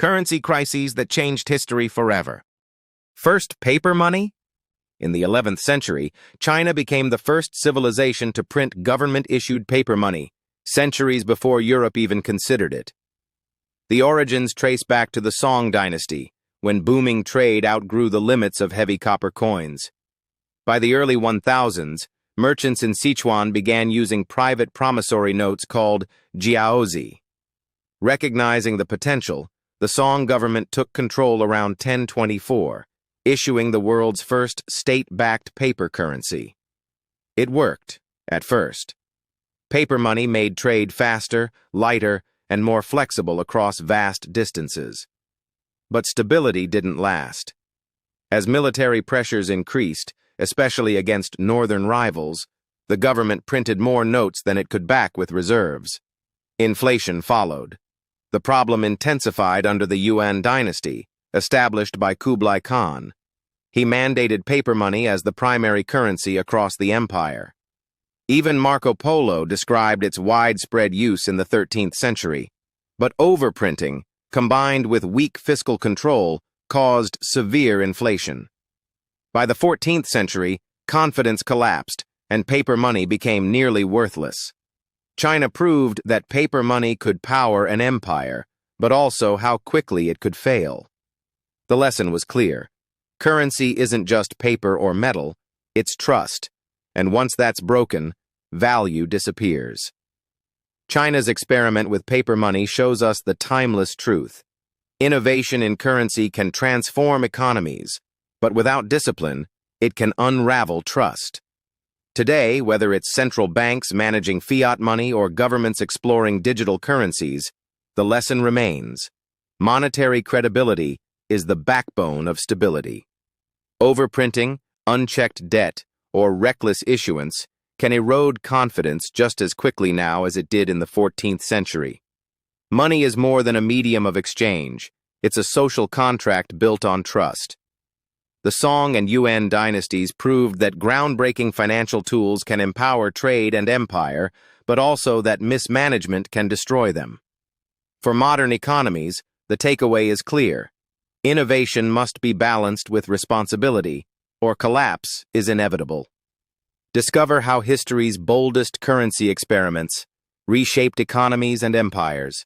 Currency crises that changed history forever. First, paper money? In the 11th century, China became the first civilization to print government-issued paper money, centuries before Europe even considered it. The origins trace back to the Song dynasty, when booming trade outgrew the limits of heavy copper coins. By the early 1000s, merchants in Sichuan began using private promissory notes called jiaozi. Recognizing the potential, the Song government took control around 1024, issuing the world's first state-backed paper currency. It worked, at first. Paper money made trade faster, lighter, and more flexible across vast distances. But stability didn't last. As military pressures increased, especially against northern rivals, the government printed more notes than it could back with reserves. Inflation followed. The problem intensified under the Yuan dynasty, established by Kublai Khan. He mandated paper money as the primary currency across the empire. Even Marco Polo described its widespread use in the 13th century, but overprinting, combined with weak fiscal control, caused severe inflation. By the 14th century, confidence collapsed, and paper money became nearly worthless. China proved that paper money could power an empire, but also how quickly it could fail. The lesson was clear. Currency isn't just paper or metal, it's trust, and once that's broken, value disappears. China's experiment with paper money shows us the timeless truth. Innovation in currency can transform economies, but without discipline, it can unravel trust. Today, whether it's central banks managing fiat money or governments exploring digital currencies, the lesson remains. Monetary credibility is the backbone of stability. Overprinting, unchecked debt, or reckless issuance can erode confidence just as quickly now as it did in the 14th century. Money is more than a medium of exchange. It's a social contract built on trust. The Song and Yuan dynasties proved that groundbreaking financial tools can empower trade and empire, but also that mismanagement can destroy them. For modern economies, the takeaway is clear. Innovation must be balanced with responsibility, or collapse is inevitable. Discover how history's boldest currency experiments reshaped economies and empires.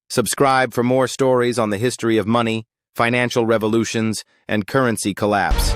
Subscribe for more stories on the history of money, financial revolutions, and currency collapse.